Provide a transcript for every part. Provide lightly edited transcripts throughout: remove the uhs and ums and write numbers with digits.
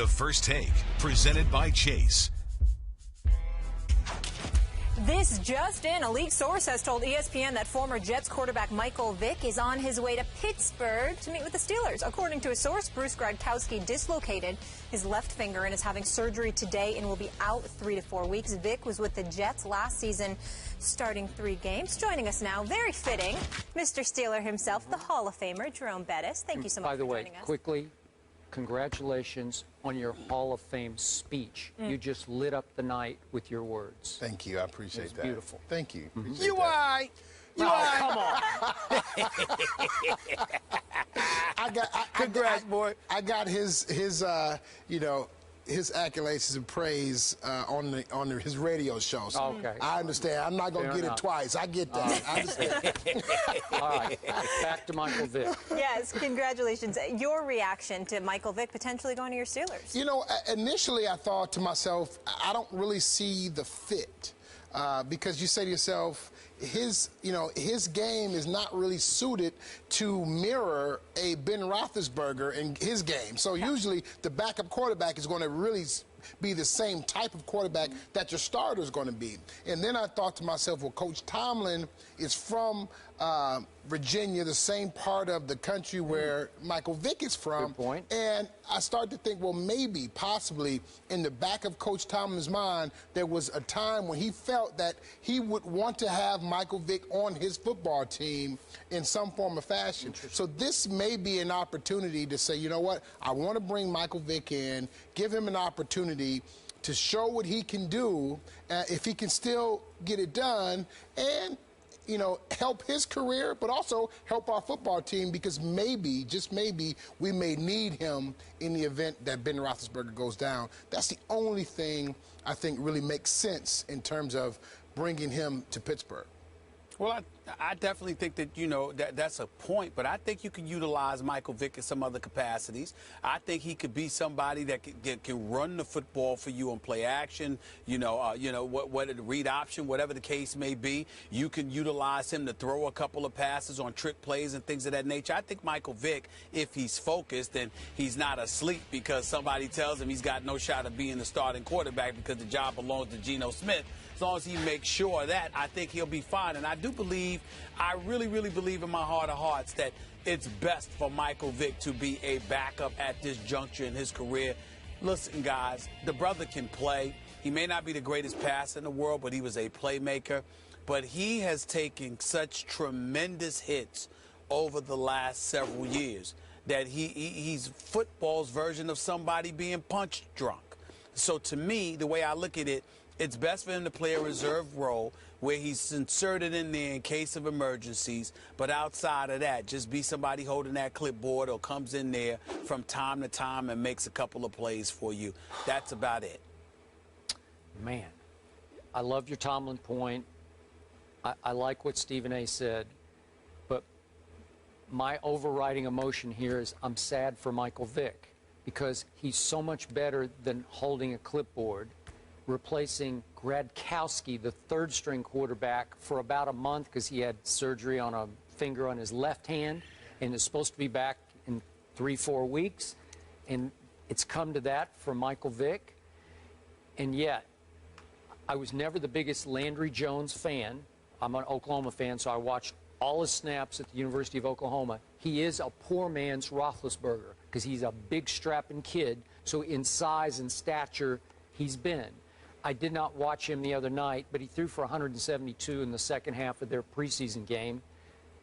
The First Take, presented by Chase. This just in, a leaked source has told ESPN that former Jets quarterback Michael Vick is on his way to Pittsburgh to meet with the Steelers. According to a source, Bruce Gradkowski dislocated his left finger and is having surgery today and will be out 3 to 4 weeks. Vick was with the Jets last season, starting 3 games. Joining us now, very fitting, Mr. Steeler himself, the Hall of Famer, Jerome Bettis. Thank you so much for joining us. By the way, quickly, congratulations on your Hall of Fame speech. You just lit up the night with your words. Thank you. I appreciate that. Beautiful. Thank you. You are. Come on. Congrats, boy. I got his his accolades and praise on his radio show. So Okay. I understand. I'm not going to get it twice. I get that. I understand. All right, back to Michael Vick. Yes, congratulations. Your reaction to Michael Vick potentially going to your Steelers? You know, initially I thought to myself, I don't really see the fit. Because you say to yourself, his game is not really suited to mirror a Ben Roethlisberger in his game. So usually the backup quarterback is going to really be the same type of quarterback that your starter is going to be. And then I thought to myself, well, Coach Tomlin is from Virginia, the same part of the country where Michael Vick is from. Good point. And I started to think, well, maybe, possibly, in the back of Coach Tomlin's mind, there was a time when he felt that he would want to have Michael Vick on his football team in some form or fashion. So this may be an opportunity to say, you know what, I want to bring Michael Vick in, give him an opportunity to show what he can do, if he can still get it done, and help his career, but also help our football team, because maybe, just maybe, we may need him in the event that Ben Roethlisberger goes down. That's the only thing I think really makes sense in terms of bringing him to Pittsburgh. Well, I definitely think that, that's a point, but I think you can utilize Michael Vick in some other capacities. I think he could be somebody that can run the football for you on play action, what read option, whatever the case may be. You can utilize him to throw a couple of passes on trick plays and things of that nature. I think Michael Vick, if he's focused and he's not asleep because somebody tells him he's got no shot of being the starting quarterback because the job belongs to Geno Smith, as long as he makes sure of that, I think he'll be fine. And I do believe, I really, really believe in my heart of hearts that it's best for Michael Vick to be a backup at this juncture in his career. Listen, guys, the brother can play. He may not be the greatest passer in the world, but he was a playmaker. But he has taken such tremendous hits over the last several years that he's football's version of somebody being punch drunk. So to me, the way I look at it, it's best for him to play a reserve role where he's inserted in there in case of emergencies. But outside of that, just be somebody holding that clipboard or comes in there from time to time and makes a couple of plays for you. That's about it. Man, I love your Tomlin point. I like what Stephen A. said. But my overriding emotion here is I'm sad for Michael Vick, because he's so much better than holding a clipboard, replacing Gradkowski, the third-string quarterback, for about a month because he had surgery on a finger on his left hand and is supposed to be back in 3-4 weeks. And it's come to that for Michael Vick. And yet, I was never the biggest Landry Jones fan. I'm an Oklahoma fan, so I watched all his snaps at the University of Oklahoma. He is a poor man's Roethlisberger because he's a big, strapping kid. So in size and stature, he's been. I did not watch him the other night, but he threw for 172 in the second half of their preseason game.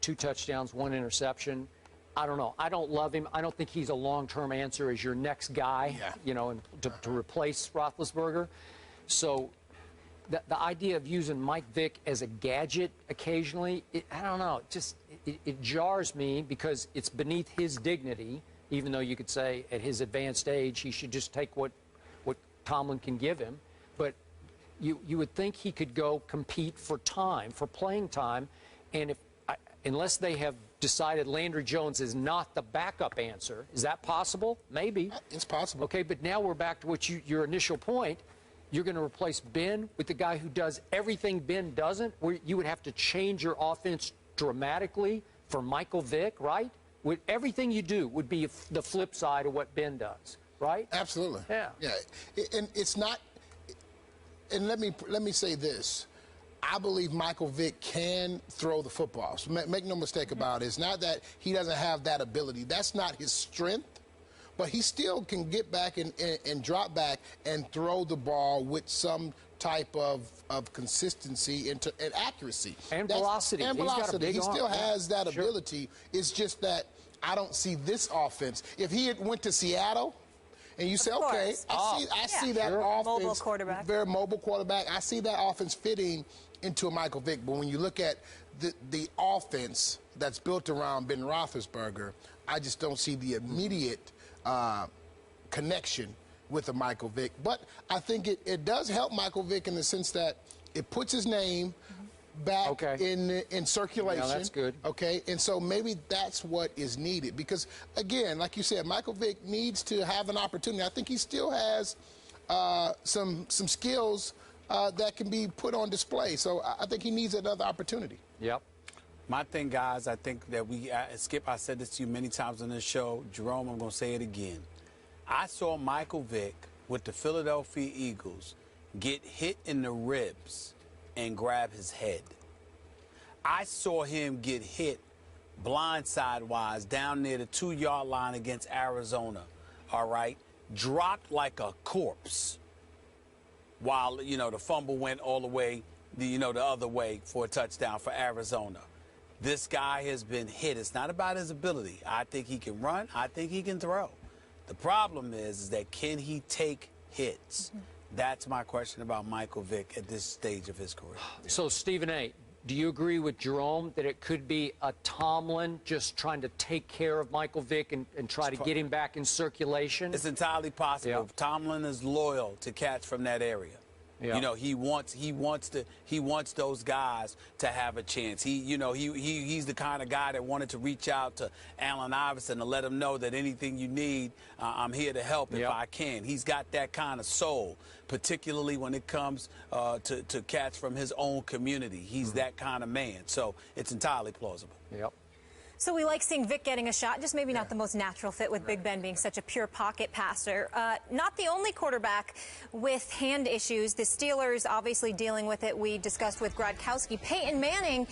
2 touchdowns, 1 interception. I don't know. I don't love him. I don't think he's a long-term answer as your next guy, and to replace Roethlisberger. So the idea of using Mike Vick as a gadget occasionally, I don't know. It jars me because it's beneath his dignity, even though you could say at his advanced age he should just take what Tomlin can give him. But you would think he could go compete for time, for playing time, and unless they have decided Landry Jones is not the backup answer, is that possible? Maybe. It's possible. Okay, but now we're back to what your initial point. You're going to replace Ben with the guy who does everything Ben doesn't, where you would have to change your offense dramatically for Michael Vick, right? Everything you do would be the flip side of what Ben does. right? Absolutely. Yeah. Yeah. And it's not. And let me say this. I believe Michael Vick can throw the football. So make no mistake about it. It's not that he doesn't have that ability. That's not his strength. But he still can get back and drop back and throw the ball with some type of consistency and accuracy. And velocity. And He's got a velocity. big He arm. still has that Sure. ability. It's just that I don't see this offense. If he had went to Seattle, and you say, okay, I see that offense. Mobile quarterback. Very mobile quarterback. I see that offense fitting into a Michael Vick. But when you look at the offense that's built around Ben Roethlisberger, I just don't see the immediate connection with a Michael Vick. But I think it does help Michael Vick in the sense that it puts his name back in circulation. Yeah, that's good. Okay, and so maybe that's what is needed because, again, like you said, Michael Vick needs to have an opportunity. I think he still has some skills that can be put on display. So I think he needs another opportunity. Yep. My thing, guys, I think that Skip, I said this to you many times on this show. Jerome, I'm going to say it again. I saw Michael Vick with the Philadelphia Eagles get hit in the ribs and grab his head. I saw him get hit blindside-wise down near the 2-yard line against Arizona, all right? Dropped like a corpse while, the fumble went all the way, the other way for a touchdown for Arizona. This guy has been hit. It's not about his ability. I think he can run. I think he can throw. The problem is that can he take hits? That's my question about Michael Vick at this stage of his career. So, Stephen A., do you agree with Jerome that it could be a Tomlin just trying to take care of Michael Vick and try to get him back in circulation? It's entirely possible. Yeah. Tomlin is loyal to cats from that area. Yeah. He wants those guys to have a chance. He's the kind of guy that wanted to reach out to Allen Iverson to let him know that anything you need, I'm here to help if I can. He's got that kind of soul, particularly when it comes to cats from his own community. He's that kind of man. So it's entirely plausible. Yep. So we like seeing Vick getting a shot, just maybe not the most natural fit with Big Ben being such a pure pocket passer. Not the only quarterback with hand issues. The Steelers obviously dealing with it. We discussed with Gradkowski. Peyton Manning